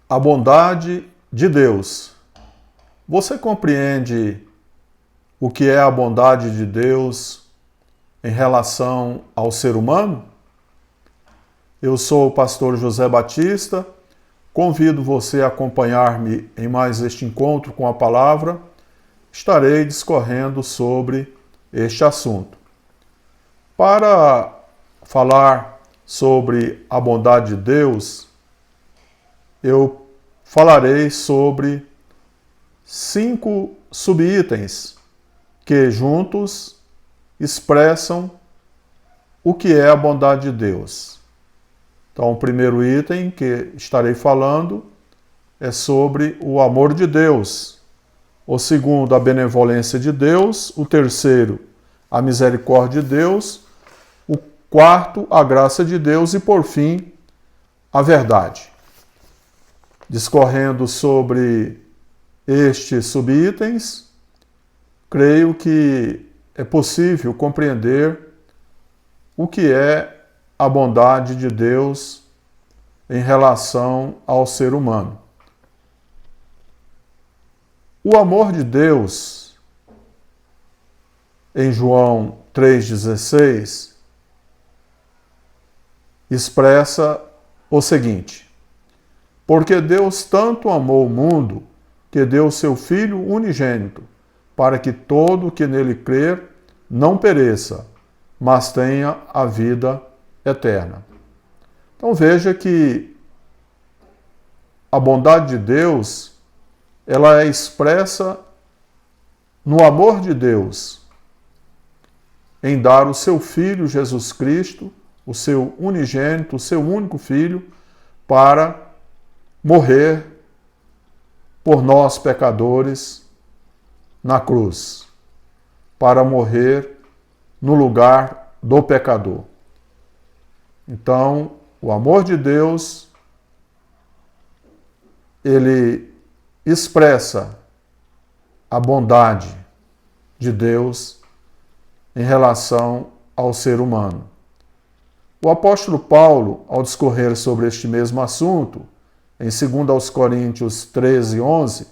A bondade de Deus. Você compreende o que é a bondade de Deus em relação ao ser humano? Eu sou o pastor José Batista. Convido você a acompanhar-me em mais este encontro com a palavra. Estarei discorrendo sobre este assunto. Para falar sobre a bondade de Deus, eu falarei sobre 5 subitens que juntos expressam o que é a bondade de Deus. Então, o primeiro item que estarei falando é sobre o amor de Deus. O segundo, a benevolência de Deus. O terceiro, a misericórdia de Deus. O quarto, a graça de Deus. E, por fim, a verdade. Discorrendo sobre estes subitens, creio que é possível compreender o que é a bondade de Deus em relação ao ser humano. O amor de Deus, em João 3,16, expressa o seguinte: porque Deus tanto amou o mundo que deu seu Filho unigênito, para que todo o que nele crer não pereça, mas tenha a vida eterna. Então veja que a bondade de Deus, ela é expressa no amor de Deus, em dar o seu Filho Jesus Cristo, o seu unigênito, o seu único Filho, para morrer por nós pecadores na cruz, para morrer no lugar do pecador. Então, o amor de Deus, ele expressa a bondade de Deus em relação ao ser humano. O apóstolo Paulo, ao discorrer sobre este mesmo assunto, em 2 Coríntios 13:11,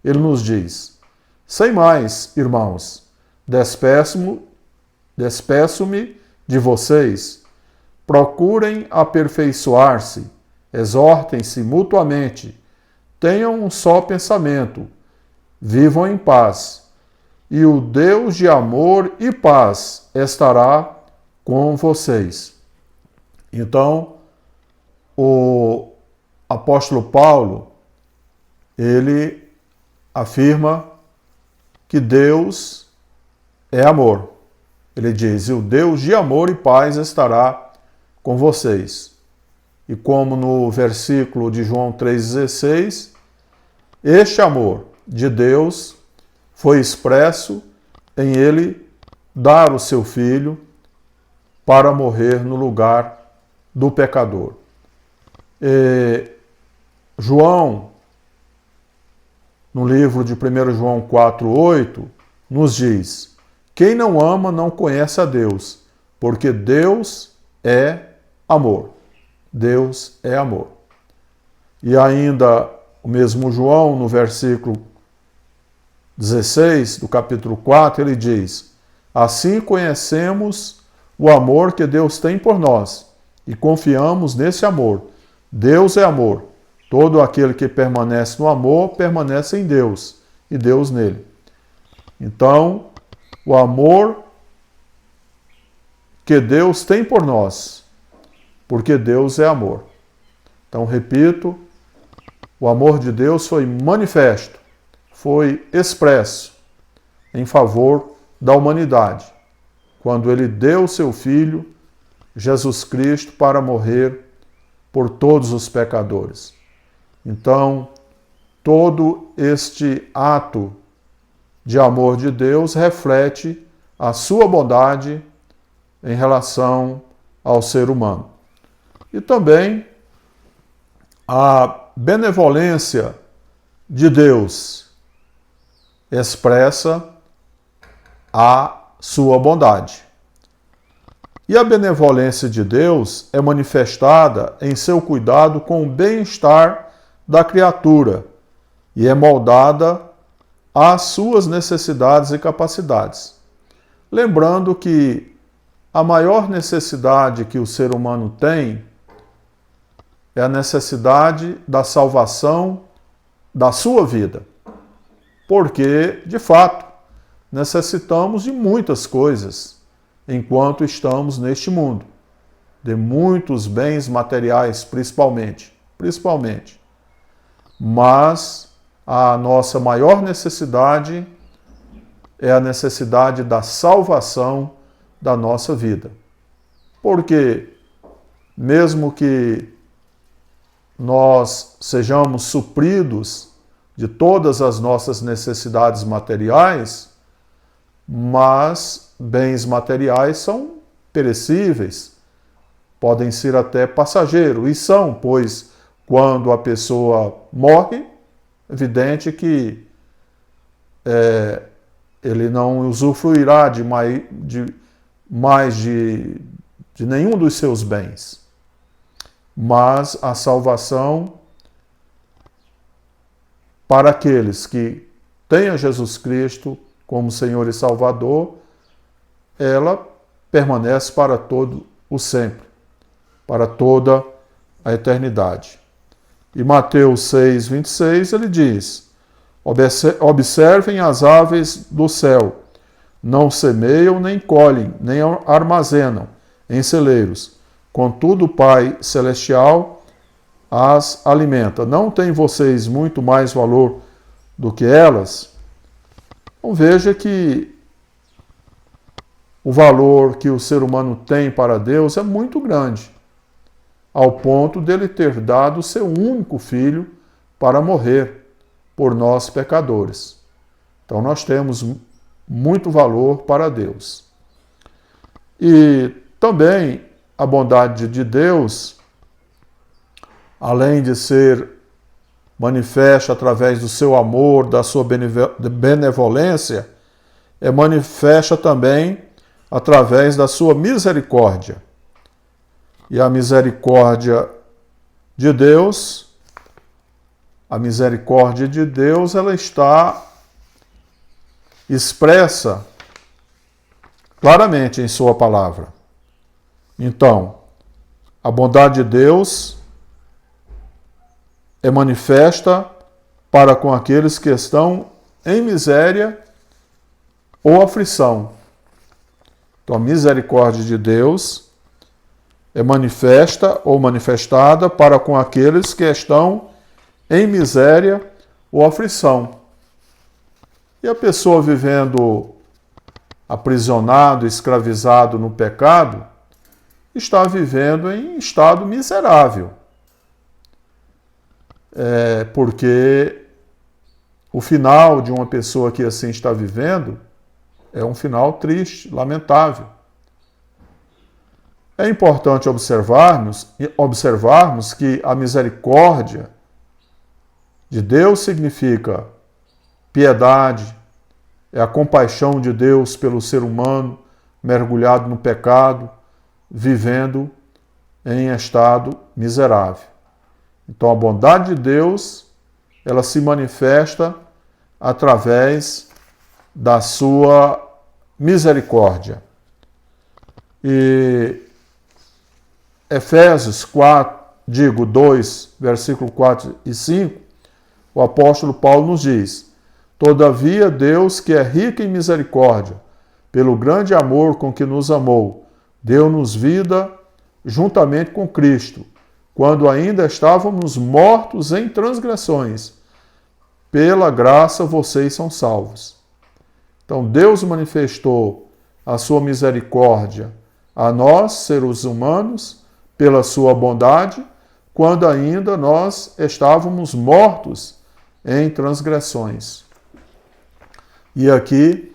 ele nos diz: sem mais, irmãos, despeço-me de vocês, procurem aperfeiçoar-se, exortem-se mutuamente, tenham um só pensamento, vivam em paz, e o Deus de amor e paz estará com vocês. Então, o apóstolo Paulo, ele afirma que Deus é amor. Ele diz: e o Deus de amor e paz estará com vocês. E como no versículo de João 3,16, este amor de Deus foi expresso em ele dar o seu Filho para morrer no lugar do pecador. João, no livro de 1 João 4,8, nos diz: quem não ama não conhece a Deus, porque Deus é amor. Deus é amor. E ainda o mesmo João, no versículo 16 do capítulo 4, ele diz: assim conhecemos o amor que Deus tem por nós e confiamos nesse amor. Deus é amor. Todo aquele que permanece no amor permanece em Deus e Deus nele. Então, o amor que Deus tem por nós, porque Deus é amor. Então, repito, o amor de Deus foi manifesto, foi expresso em favor da humanidade, quando ele deu seu Filho, Jesus Cristo, para morrer por todos os pecadores. Então, todo este ato de amor de Deus reflete a sua bondade em relação ao ser humano. E também a benevolência de Deus expressa a sua bondade. E a benevolência de Deus é manifestada em seu cuidado com o bem-estar da criatura e é moldada às suas necessidades e capacidades. Lembrando que a maior necessidade que o ser humano tem é a necessidade da salvação da sua vida. Porque, de fato, necessitamos de muitas coisas enquanto estamos neste mundo. De muitos bens materiais, principalmente. Mas a nossa maior necessidade é a necessidade da salvação da nossa vida. Porque, mesmo que nós sejamos supridos de todas as nossas necessidades materiais, mas bens materiais são perecíveis, podem ser até passageiros, e são, pois quando a pessoa morre, é evidente que ele não usufruirá de nenhum dos seus bens. Mas a salvação para aqueles que têm a Jesus Cristo como Senhor e Salvador, ela permanece para todo o sempre, para toda a eternidade. E Mateus 6, 26, ele diz: observem as aves do céu, não semeiam, nem colhem, nem armazenam em celeiros. Contudo, o Pai Celestial as alimenta. Não têm vocês muito mais valor do que elas? Então veja que o valor que o ser humano tem para Deus é muito grande, ao ponto dele ter dado seu único filho para morrer por nós pecadores. Então nós temos muito valor para Deus. E também a bondade de Deus, além de ser manifesta através do seu amor, da sua benevolência, é manifesta também através da sua misericórdia. E a misericórdia de Deus, ela está expressa claramente em sua palavra. Então, a bondade de Deus é manifesta para com aqueles que estão em miséria ou aflição. Então, a misericórdia de Deus é manifesta ou manifestada para com aqueles que estão em miséria ou aflição. E a pessoa vivendo aprisionado, escravizado no pecado, está vivendo em estado miserável. Porque o final de uma pessoa que assim está vivendo é um final triste, lamentável. É importante observarmos que a misericórdia de Deus significa piedade, é a compaixão de Deus pelo ser humano mergulhado no pecado, vivendo em estado miserável. Então a bondade de Deus, ela se manifesta através da sua misericórdia. E Efésios 2, versículo 4 e 5, o apóstolo Paulo nos diz: todavia Deus, que é rico em misericórdia, pelo grande amor com que nos amou, deu-nos vida juntamente com Cristo, quando ainda estávamos mortos em transgressões. Pela graça vocês são salvos. Então Deus manifestou a sua misericórdia a nós, seres humanos, pela sua bondade, quando ainda nós estávamos mortos em transgressões. E aqui,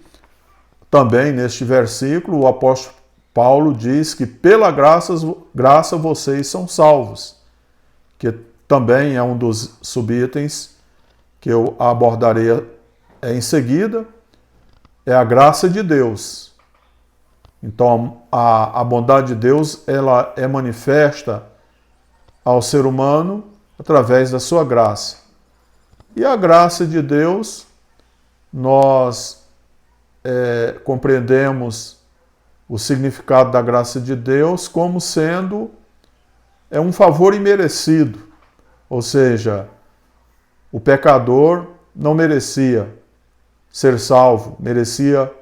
também neste versículo, o apóstolo Paulo diz que pela graça vocês são salvos, que também é um dos subitens que eu abordarei em seguida, é a graça de Deus. Então, a bondade de Deus, ela é manifesta ao ser humano através da sua graça. E a graça de Deus, nós compreendemos o significado da graça de Deus como sendo um favor imerecido, ou seja, o pecador não merecia ser salvo, merecia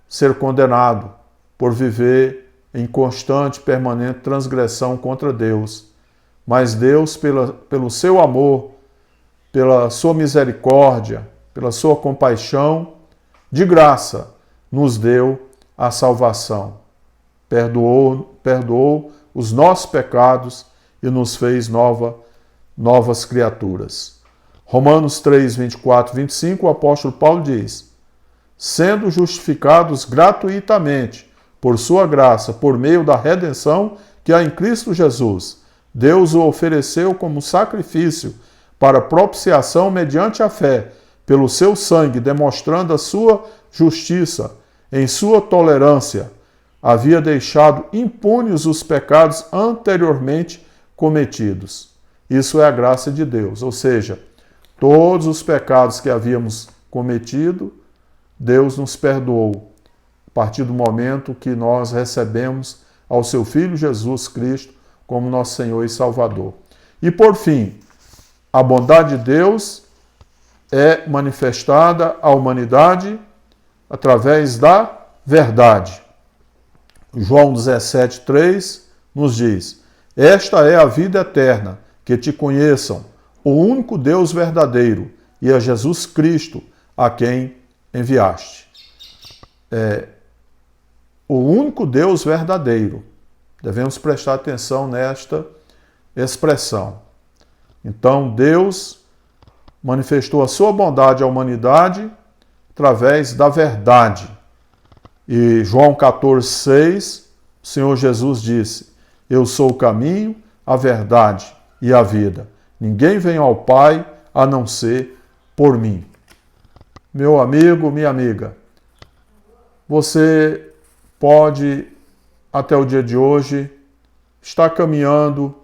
ser condenado por viver em constante, permanente transgressão contra Deus. Mas Deus, pelo seu amor, pela sua misericórdia, pela sua compaixão, de graça, nos deu a salvação. Perdoou os nossos pecados e nos fez novas criaturas. Romanos 3, 24 e 25, o apóstolo Paulo diz: sendo justificados gratuitamente por sua graça, por meio da redenção que há em Cristo Jesus, Deus o ofereceu como sacrifício para propiciação mediante a fé, pelo seu sangue, demonstrando a sua justiça, em sua tolerância, havia deixado impunes os pecados anteriormente cometidos. Isso é a graça de Deus, ou seja, todos os pecados que havíamos cometido, Deus nos perdoou, a partir do momento que nós recebemos ao seu Filho Jesus Cristo como nosso Senhor e Salvador. E por fim, a bondade de Deus é manifestada à humanidade através da verdade. João 17,3 nos diz: esta é a vida eterna, que te conheçam, o único Deus verdadeiro, e a Jesus Cristo, a quem enviaste. O único Deus verdadeiro. Devemos prestar atenção nesta expressão. Então, Deus manifestou a sua bondade à humanidade através da verdade. E João 14,6, o Senhor Jesus disse: eu sou o caminho, a verdade e a vida. Ninguém vem ao Pai a não ser por mim. Meu amigo, minha amiga, você pode, até o dia de hoje, estar caminhando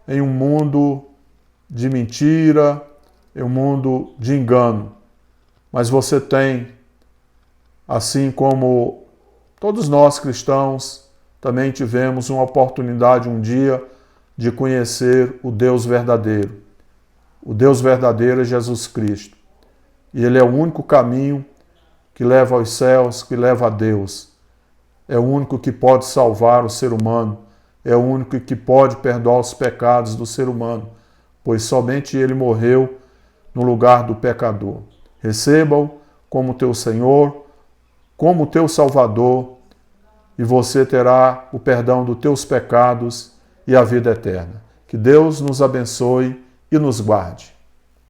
em um mundo de mentira, em um mundo de engano. Mas você tem, assim como todos nós cristãos, também tivemos uma oportunidade um dia de conhecer o Deus verdadeiro. O Deus verdadeiro é Jesus Cristo. E Ele é o único caminho que leva aos céus, que leva a Deus. É o único que pode salvar o ser humano. É o único que pode perdoar os pecados do ser humano, pois somente Ele morreu no lugar do pecador. Receba-o como teu Senhor, como teu Salvador, e você terá o perdão dos teus pecados e a vida eterna. Que Deus nos abençoe e nos guarde.